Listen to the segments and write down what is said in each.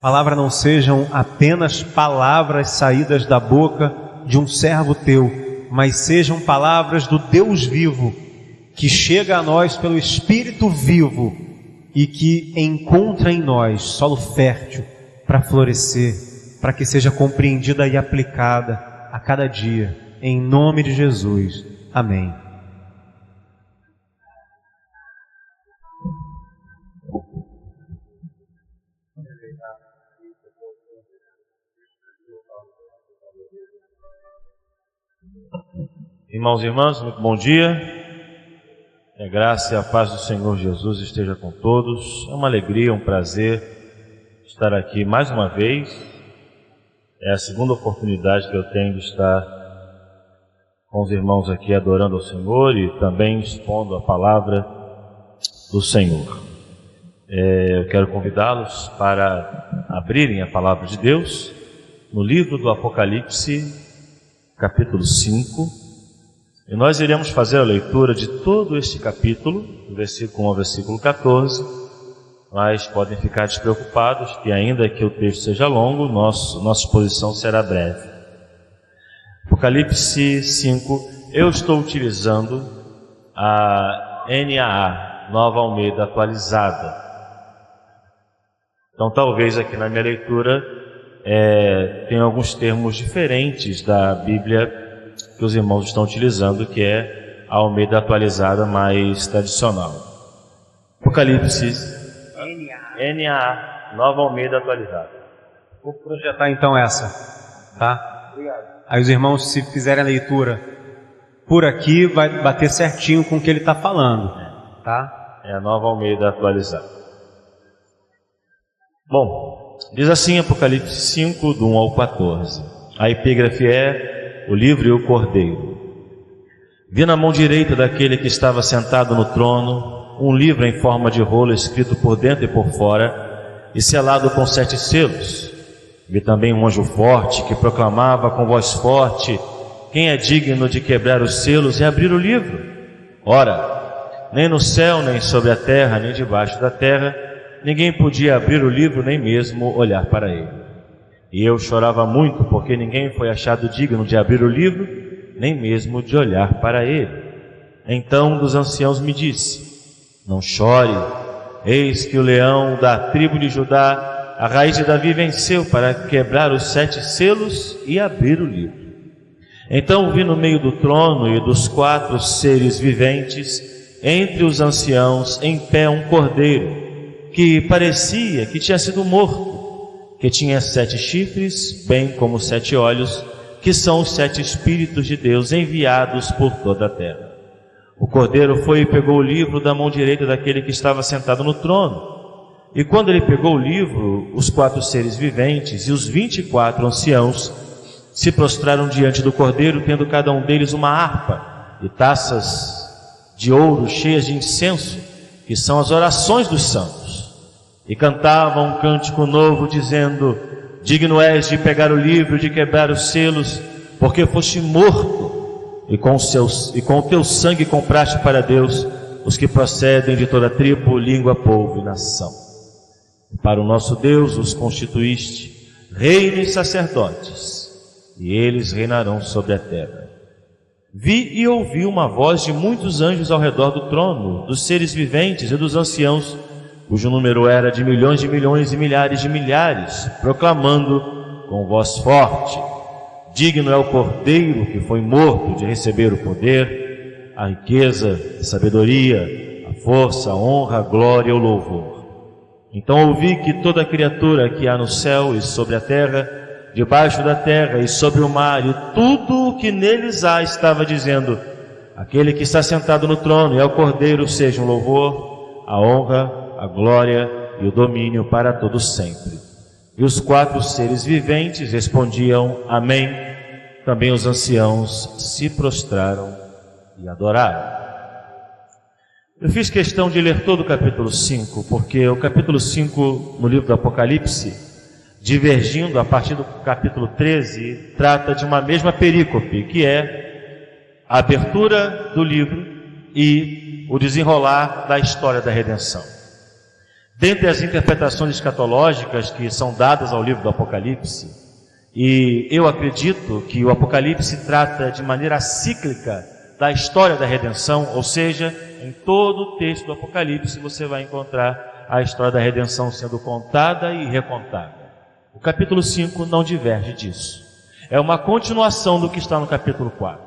palavra não sejam apenas palavras saídas da boca de um servo teu, mas sejam palavras do Deus vivo, que chega a nós pelo Espírito vivo e que encontra em nós solo fértil para florescer, para que seja compreendida e aplicada a cada dia, em nome de Jesus. Amém. Irmãos e irmãs, muito bom dia. A graça e a paz do Senhor Jesus esteja com todos. É uma alegria, um prazer estar aqui mais uma vez. É a segunda oportunidade que eu tenho de estar com os irmãos aqui adorando ao Senhor e também expondo a palavra do Senhor. Eu quero convidá-los para abrirem a palavra de Deus no livro do Apocalipse, capítulo 5. E nós iremos fazer a leitura de todo este capítulo, do versículo 1 ao versículo 14, mas podem ficar despreocupados que ainda que o texto seja longo, nossa exposição será breve. Apocalipse 5, eu estou utilizando a NAA, Nova Almeida Atualizada. Então talvez aqui na minha leitura tenha alguns termos diferentes da Bíblia que os irmãos estão utilizando, que é a Almeida Atualizada mais tradicional. Apocalipse NAA, Nova Almeida Atualizada. Vou projetar então essa, tá? Obrigado. Aí os irmãos, se fizerem a leitura por aqui, vai bater certinho com o que ele está falando, tá? É a Nova Almeida Atualizada. Bom, diz assim Apocalipse 5, do 1 ao 14. A epígrafe é: o livro e o cordeiro. Vi na mão direita daquele que estava sentado no trono um livro em forma de rolo, escrito por dentro e por fora e selado com 7 selos. Vi também um anjo forte que proclamava com voz forte: quem é digno de quebrar os selos e abrir o livro? Ora, nem no céu, nem sobre a terra, nem debaixo da terra, ninguém podia abrir o livro, nem mesmo olhar para ele. E eu chorava muito, porque ninguém foi achado digno de abrir o livro, nem mesmo de olhar para ele. Então um dos anciãos me disse: não chore, eis que o leão da tribo de Judá, a raiz de Davi, venceu para quebrar os 7 selos e abrir o livro. Então vi no meio do trono e dos 4 seres viventes, entre os anciãos, em pé um cordeiro, que parecia que tinha sido morto, que tinha 7 chifres, bem como 7 olhos, que são os 7 Espíritos de Deus enviados por toda a terra. O cordeiro foi e pegou o livro da mão direita daquele que estava sentado no trono. E quando ele pegou o livro, os 4 seres viventes e os 24 anciãos se prostraram diante do cordeiro, tendo cada um deles uma harpa e taças de ouro cheias de incenso, que são as orações dos santos. E cantavam um cântico novo, dizendo: digno és de pegar o livro e de quebrar os selos, porque foste morto, e com o teu sangue compraste para Deus os que procedem de toda tribo, língua, povo e nação. E para o nosso Deus os constituíste reino e sacerdotes, e eles reinarão sobre a terra. Vi e ouvi uma voz de muitos anjos ao redor do trono, dos seres viventes e dos anciãos, cujo número era de milhões e milhares de milhares, proclamando com voz forte: digno é o cordeiro que foi morto de receber o poder, a riqueza, a sabedoria, a força, a honra, a glória e o louvor. Então ouvi que toda criatura que há no céu e sobre a terra, debaixo da terra e sobre o mar, e tudo o que neles há, estava dizendo: aquele que está sentado no trono e ao cordeiro sejam o louvor, a honra, a glória e o domínio para todos sempre. E os 4 seres viventes respondiam: amém. Também os anciãos se prostraram e adoraram. Eu fiz questão de ler todo o capítulo 5, porque o capítulo 5 no livro do Apocalipse, divergindo a partir do capítulo 13, trata de uma mesma perícope, que é a abertura do livro e o desenrolar da história da redenção. Dentre as interpretações escatológicas que são dadas ao livro do Apocalipse, e eu acredito que o Apocalipse trata de maneira cíclica da história da redenção, ou seja, em todo o texto do Apocalipse você vai encontrar a história da redenção sendo contada e recontada. O capítulo 5 não diverge disso. É uma continuação do que está no capítulo 4.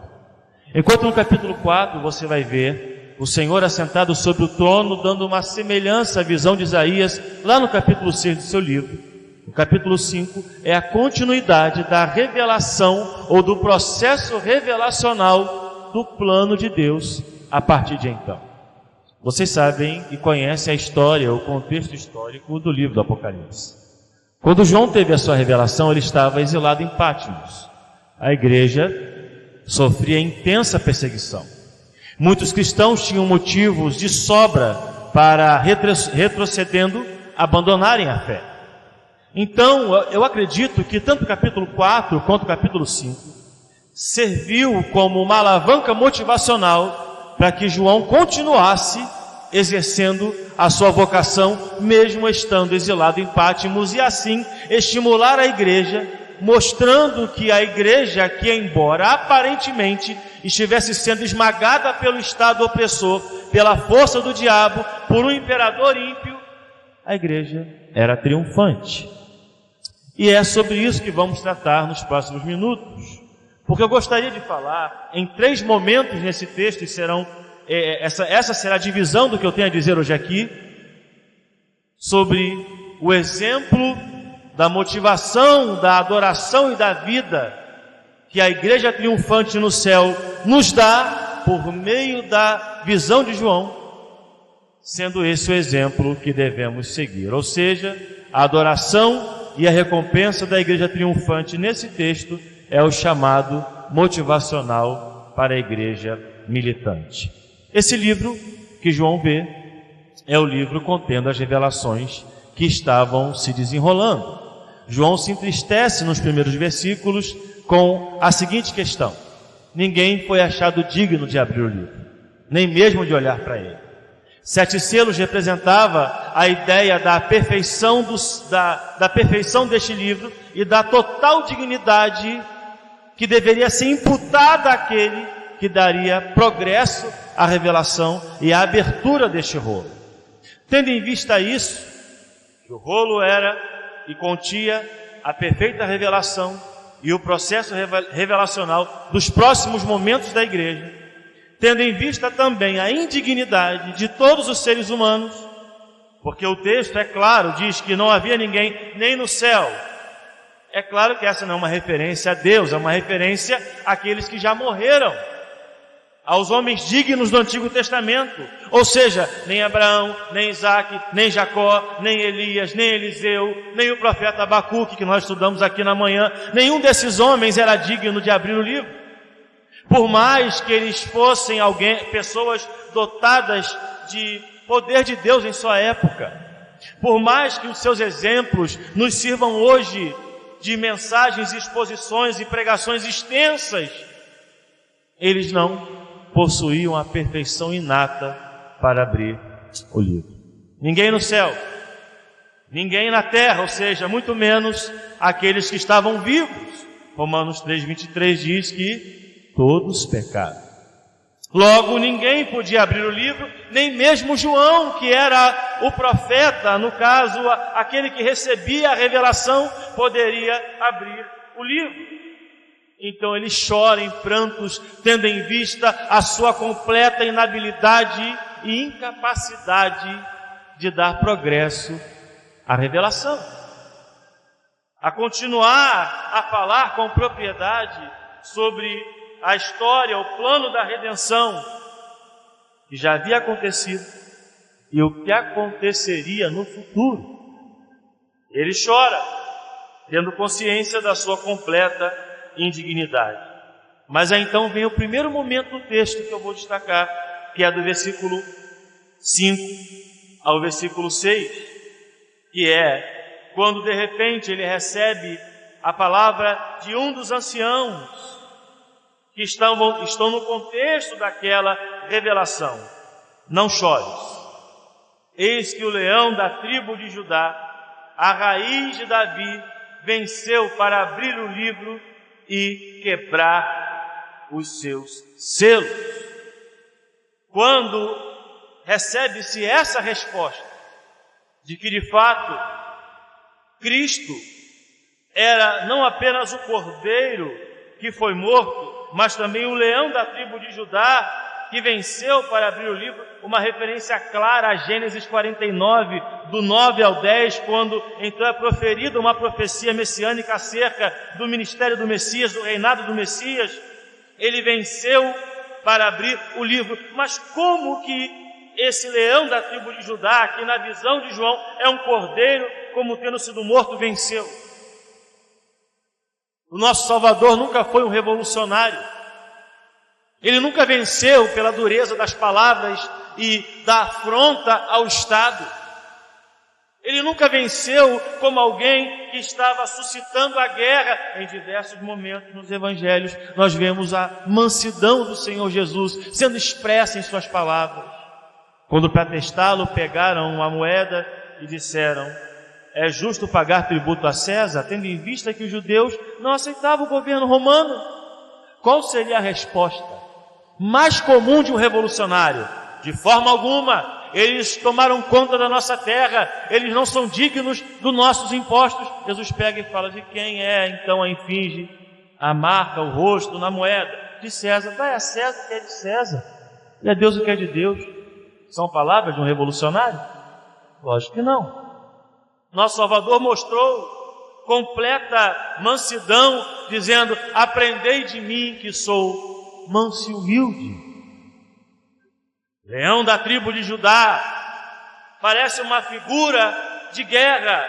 Enquanto no capítulo 4 você vai ver o Senhor assentado sobre o trono, dando uma semelhança à visão de Isaías, lá no capítulo 6 do seu livro. O capítulo 5 é a continuidade da revelação ou do processo revelacional do plano de Deus a partir de então. Vocês sabem e conhecem a história, o contexto histórico do livro do Apocalipse. Quando João teve a sua revelação, ele estava exilado em Patmos. A igreja sofria intensa perseguição. Muitos cristãos tinham motivos de sobra para, retrocedendo, abandonarem a fé. Então, eu acredito que tanto o capítulo 4 quanto o capítulo 5 serviu como uma alavanca motivacional para que João continuasse exercendo a sua vocação, mesmo estando exilado em Patmos, e assim estimular a igreja, mostrando que a igreja, que embora aparentemente estivesse sendo esmagada pelo Estado opressor, pela força do diabo, por um imperador ímpio, a igreja era triunfante. E é sobre isso que vamos tratar nos próximos minutos, porque eu gostaria de falar em 3 momentos nesse texto, e serão essa será a divisão do que eu tenho a dizer hoje aqui, sobre o exemplo da motivação, da adoração e da vida que a igreja triunfante no céu nos dá por meio da visão de João, sendo esse o exemplo que devemos seguir. Ou seja, a adoração e a recompensa da igreja triunfante nesse texto é o chamado motivacional para a igreja militante. Esse livro que João vê é o livro contendo as revelações que estavam se desenrolando. João se entristece nos primeiros versículos com a seguinte questão: ninguém foi achado digno de abrir o livro, nem mesmo de olhar para ele. 7 selos representava a ideia da perfeição, da perfeição deste livro e da total dignidade que deveria ser imputada àquele que daria progresso à revelação e à abertura deste rolo. Tendo em vista isso, que o rolo era e continha a perfeita revelação e o processo revelacional dos próximos momentos da igreja, tendo em vista também a indignidade de todos os seres humanos, porque o texto, é claro, diz que não havia ninguém nem no céu. É claro que essa não é uma referência a Deus, é uma referência àqueles que já morreram, aos homens dignos do Antigo Testamento, ou seja, nem Abraão, nem Isaac, nem Jacó, nem Elias, nem Eliseu, nem o profeta Abacuque, que nós estudamos aqui na manhã, nenhum desses homens era digno de abrir o livro. Por mais que eles fossem pessoas dotadas de poder de Deus em sua época, por mais que os seus exemplos nos sirvam hoje de mensagens, exposições e pregações extensas, eles não possuíam a perfeição inata para abrir o livro. Ninguém no céu, ninguém na terra, ou seja, muito menos aqueles que estavam vivos. Romanos 3:23 diz que todos pecaram. Logo, ninguém podia abrir o livro, nem mesmo João, que era o profeta, no caso, aquele que recebia a revelação, poderia abrir o livro. Então ele chora em prantos, tendo em vista a sua completa inabilidade e incapacidade de dar progresso à revelação. A continuar a falar com propriedade sobre a história, o plano da redenção que já havia acontecido e o que aconteceria no futuro. Ele chora, tendo consciência da sua completa indignidade. Mas aí então vem o primeiro momento do texto que eu vou destacar, que é do versículo 5 ao versículo 6, que é quando de repente ele recebe a palavra de um dos anciãos que estão no contexto daquela revelação: não chores. Eis que o leão da tribo de Judá, a raiz de Davi, venceu para abrir o livro e quebrar os seus selos. Quando recebe-se essa resposta, de que de fato Cristo era não apenas o cordeiro que foi morto, mas também o leão da tribo de Judá, que venceu para abrir o livro, uma referência clara a Gênesis 49, do 9 ao 10, quando então é proferida uma profecia messiânica acerca do ministério do Messias, do reinado do Messias. Ele venceu para abrir o livro. Mas como que esse leão da tribo de Judá, que na visão de João é um cordeiro, como tendo sido morto, venceu? O nosso Salvador nunca foi um revolucionário. Ele nunca venceu pela dureza das palavras e da afronta ao Estado. Ele nunca venceu como alguém que estava suscitando a guerra. Em diversos momentos nos evangelhos nós vemos a mansidão do Senhor Jesus sendo expressa em suas palavras. Quando para testá-lo pegaram uma moeda e disseram: é justo pagar tributo a César, tendo em vista que os judeus não aceitavam o governo romano? Qual seria a resposta mais comum de um revolucionário? De forma alguma. Eles tomaram conta da nossa terra, eles não são dignos dos nossos impostos. Jesus pega e fala: de quem é então a efígie, a marca, o rosto na moeda? De César. Vai a César o que é de César, e a Deus o que é de Deus. São palavras de um revolucionário? Lógico que não. Nosso Salvador mostrou completa mansidão, dizendo: aprendei de mim que sou manso e humilde. Leão da tribo de Judá parece uma figura de guerra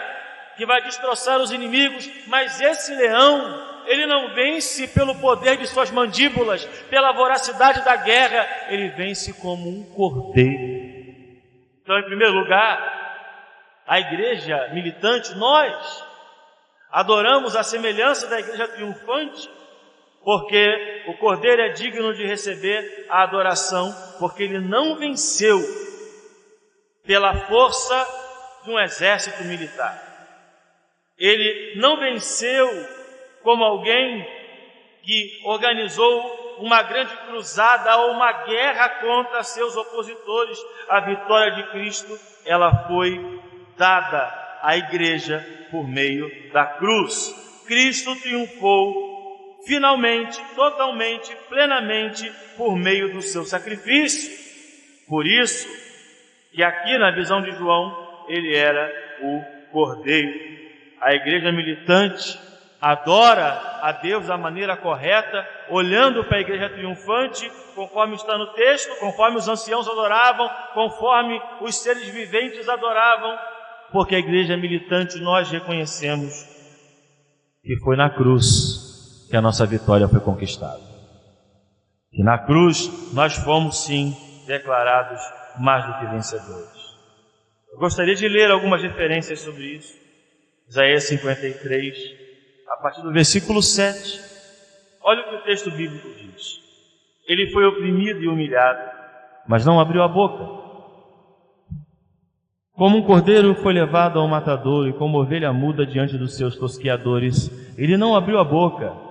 que vai destroçar os inimigos, mas esse leão, ele não vence pelo poder de suas mandíbulas, pela voracidade da guerra, ele vence como um cordeiro. Então, em primeiro lugar, a igreja militante, nós adoramos a semelhança da igreja triunfante, porque o cordeiro é digno de receber a adoração, porque ele não venceu pela força de um exército militar. Ele não venceu como alguém que organizou uma grande cruzada ou uma guerra contra seus opositores. A vitória de Cristo, ela foi dada à igreja por meio da cruz. Cristo triunfou finalmente, totalmente, plenamente, por meio do seu sacrifício. Por isso que aqui na visão de João, ele era o cordeiro. A igreja militante adora a Deus da maneira correta, olhando para a igreja triunfante, conforme está no texto, conforme os anciãos adoravam, conforme os seres viventes adoravam, porque a igreja militante nós reconhecemos que foi na cruz que a nossa vitória foi conquistada. E na cruz nós fomos sim declarados mais do que vencedores. Eu gostaria de ler algumas referências sobre isso. Isaías 53, a partir do versículo 7. Olha o que o texto bíblico diz: ele foi oprimido e humilhado, mas não abriu a boca. Como um cordeiro foi levado ao matador, e como ovelha muda diante dos seus tosqueadores, ele não abriu a boca.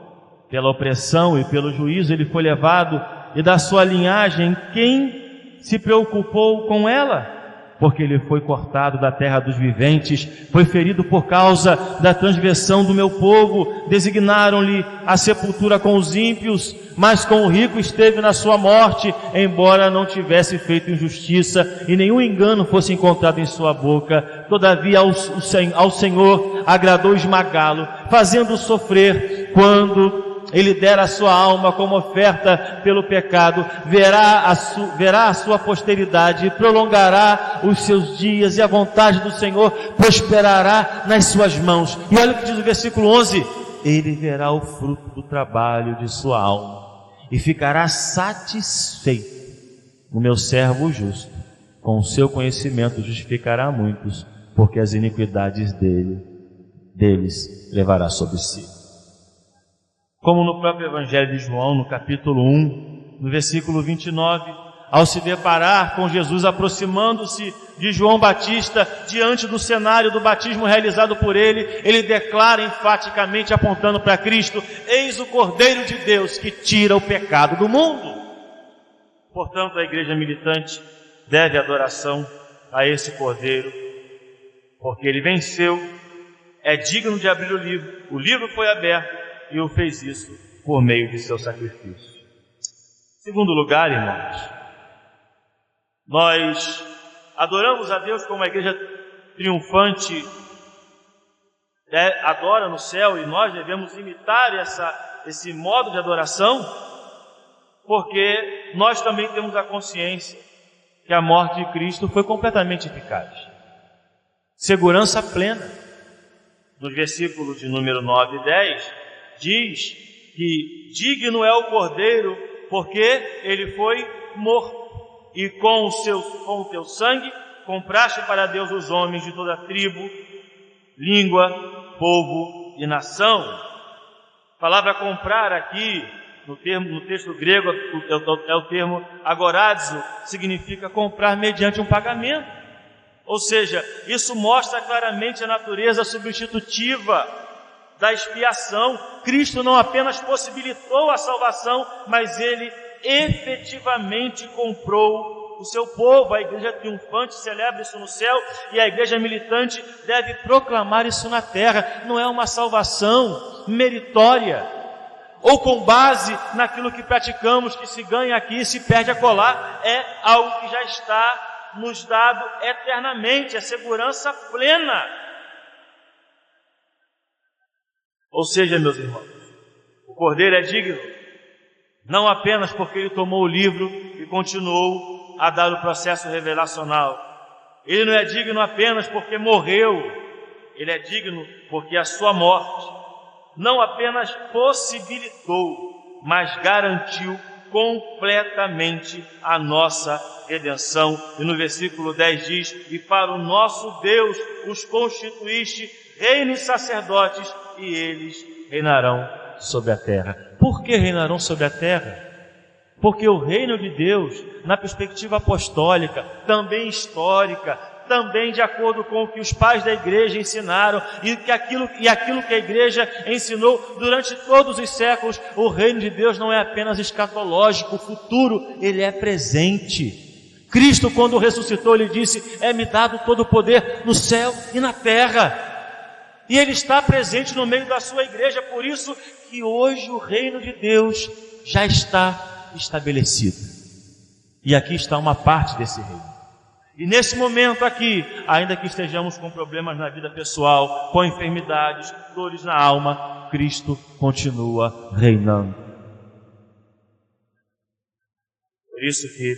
Pela opressão e pelo juízo ele foi levado, e da sua linhagem quem se preocupou com ela? Porque ele foi cortado da terra dos viventes, foi ferido por causa da transgressão do meu povo. Designaram-lhe a sepultura com os ímpios, mas com o rico esteve na sua morte, embora não tivesse feito injustiça e nenhum engano fosse encontrado em sua boca. Todavia ao Senhor agradou esmagá-lo, fazendo-o sofrer. Quando ele der a sua alma como oferta pelo pecado, verá a sua posteridade, prolongará os seus dias, e a vontade do Senhor prosperará nas suas mãos. E olha o que diz o versículo 11: ele verá o fruto do trabalho de sua alma e ficará satisfeito. O meu servo justo, com o seu conhecimento justificará muitos, porque as iniquidades deles levará sobre si. Como no próprio Evangelho de João, no capítulo 1, no versículo 29, ao se deparar com Jesus aproximando-se de João Batista diante do cenário do batismo realizado por ele, ele declara enfaticamente, apontando para Cristo: eis o Cordeiro de Deus que tira o pecado do mundo. Portanto, a igreja militante deve adoração a esse Cordeiro, porque ele venceu, é digno de abrir o livro foi aberto e o fez isso por meio de seu sacrifício. Segundo lugar, irmãos, nós adoramos a Deus como a igreja triunfante adora no céu, e nós devemos imitar esse modo de adoração, porque nós também temos a consciência que a morte de Cristo foi completamente eficaz. Segurança plena. Nos versículos de número 9 e 10, diz que digno é o Cordeiro, porque ele foi morto, e com o teu sangue compraste para Deus os homens de toda tribo, língua, povo e nação. A palavra comprar aqui, no texto grego, é o termo agorazo, significa comprar mediante um pagamento. Ou seja, isso mostra claramente a natureza substitutiva da expiação. Cristo não apenas possibilitou a salvação, mas ele efetivamente comprou o seu povo. A igreja triunfante celebra isso no céu, e a igreja militante deve proclamar isso na terra. Não é uma salvação meritória, ou com base naquilo que praticamos, que se ganha aqui e se perde acolá. É algo que já está nos dado eternamente, a segurança plena. Ou seja, meus irmãos, o Cordeiro é digno, não apenas porque ele tomou o livro e continuou a dar o processo revelacional. Ele não é digno apenas porque morreu, ele é digno porque a sua morte não apenas possibilitou, mas garantiu completamente a nossa redenção. E no versículo 10 diz: e para o nosso Deus os constituíste reino e sacerdotes, e eles reinarão sobre a terra. Por que reinarão sobre a terra? Porque o reino de Deus, na perspectiva apostólica, também histórica, também de acordo com o que os pais da igreja ensinaram, e aquilo que a igreja ensinou durante todos os séculos, o reino de Deus não é apenas escatológico, futuro, ele é presente. Cristo, quando ressuscitou, ele disse: é-me dado todo o poder no céu e na terra. E ele está presente no meio da sua igreja, por isso que hoje o reino de Deus já está estabelecido. E aqui está uma parte desse reino. E nesse momento aqui, ainda que estejamos com problemas na vida pessoal, com enfermidades, dores na alma, Cristo continua reinando. Por isso que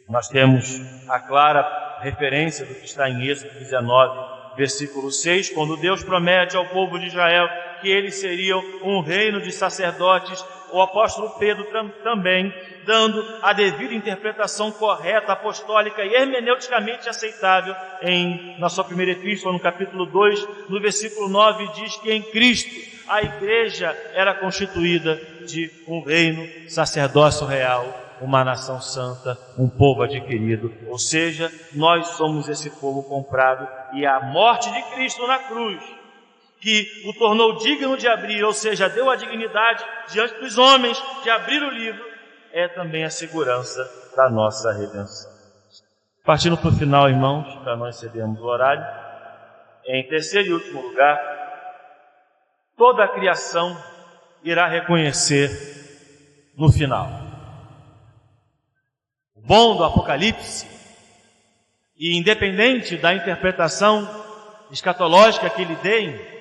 nós temos a clara referência do que está em Êxodo 19, versículo 6, quando Deus promete ao povo de Israel que eles seriam um reino de sacerdotes. O apóstolo Pedro também, dando a devida interpretação correta, apostólica e hermeneuticamente aceitável, na sua primeira epístola, no capítulo 2, no versículo 9, diz que em Cristo a igreja era constituída de um reino, sacerdócio real, uma nação santa, um povo adquirido. Ou seja, nós somos esse povo comprado, e a morte de Cristo na cruz, que o tornou digno de abrir, ou seja, deu a dignidade diante dos homens de abrir o livro, é também a segurança da nossa redenção. Partindo para o final, irmãos, para não excedermos o horário, em terceiro e último lugar, toda a criação irá reconhecer no final. O bom do Apocalipse, e independente da interpretação escatológica que lhe deem,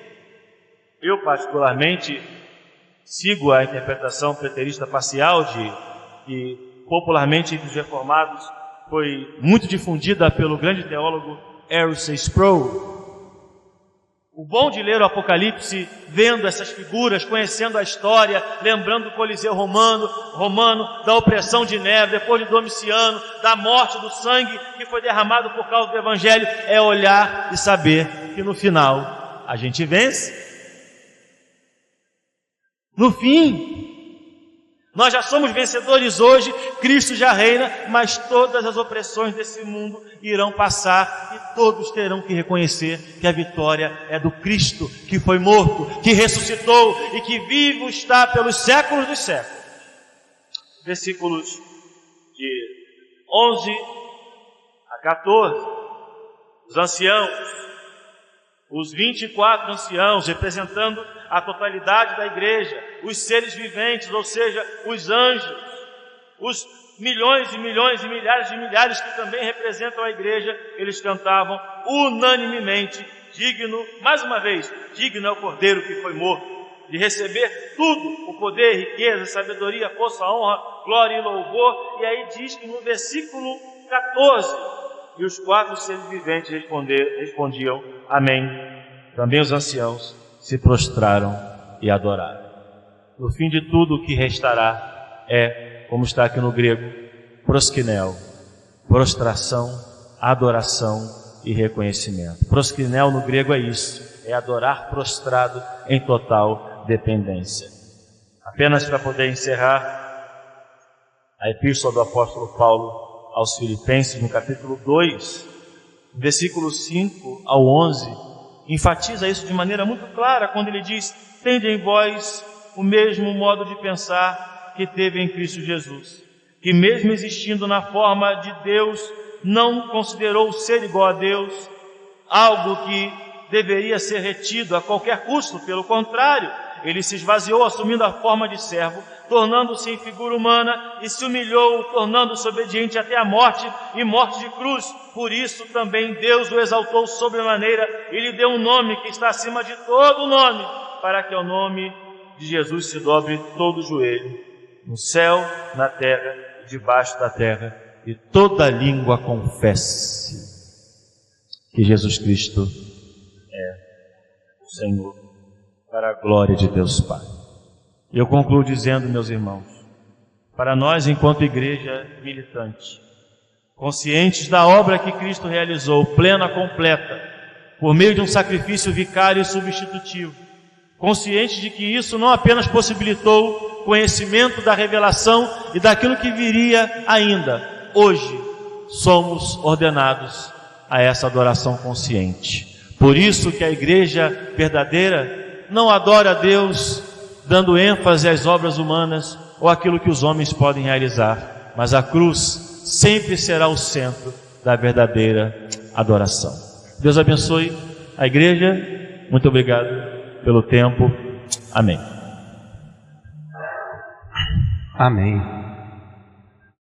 eu particularmente sigo a interpretação preterista parcial, que popularmente entre os reformados foi muito difundida pelo grande teólogo R.C. Sproul. O bom de ler o Apocalipse, vendo essas figuras, conhecendo a história, lembrando do Coliseu romano, da opressão de Nero, depois de Domiciano, da morte, do sangue que foi derramado por causa do Evangelho, é olhar e saber que no final a gente vence. No fim, Nós já somos vencedores hoje, Cristo já reina, mas todas as opressões desse mundo irão passar e todos terão que reconhecer que a vitória é do Cristo, que foi morto, que ressuscitou e que vivo está pelos séculos dos séculos. Versículos de 11 a 14, os anciãos, os 24 anciãos, representando a totalidade da igreja, os seres viventes, ou seja, os anjos, os milhões e milhões e milhares de milhares que também representam a igreja, eles cantavam unanimemente, digno, mais uma vez, digno é o Cordeiro que foi morto, de receber tudo, o poder, riqueza, sabedoria, força, honra, glória e louvor. E aí diz que no versículo 14, e os 4 seres viventes respondiam, amém. Também os anciãos se prostraram e adoraram. No fim de tudo, o que restará é, como está aqui no grego, proskinel, prostração, adoração e reconhecimento. Proskinel no grego é isso, é adorar prostrado em total dependência. Apenas para poder encerrar, a epístola do apóstolo Paulo aos Filipenses, no capítulo 2, versículos 5 ao 11, enfatiza isso de maneira muito clara, quando ele diz, tende em vós o mesmo modo de pensar que teve em Cristo Jesus, que mesmo existindo na forma de Deus, não considerou ser igual a Deus, algo que deveria ser retido a qualquer custo, pelo contrário, ele se esvaziou assumindo a forma de servo, tornando-se em figura humana e se humilhou, tornando-se obediente até a morte e morte de cruz. Por isso também Deus o exaltou sobremaneira e lhe deu um nome que está acima de todo nome, para que ao nome de Jesus se dobre todo o joelho, no céu, na terra e debaixo da terra, e toda língua confesse que Jesus Cristo é o Senhor, para a glória de Deus Pai. Eu concluo dizendo, meus irmãos, para nós enquanto igreja militante, conscientes da obra que Cristo realizou, plena, completa, por meio de um sacrifício vicário e substitutivo, conscientes de que isso não apenas possibilitou conhecimento da revelação e daquilo que viria ainda, hoje somos ordenados a essa adoração consciente. Por isso que a igreja verdadeira não adora a Deus dando ênfase às obras humanas ou aquilo que os homens podem realizar, mas a cruz sempre será o centro da verdadeira adoração. Deus abençoe a igreja. Muito obrigado pelo tempo. Amém. Amém.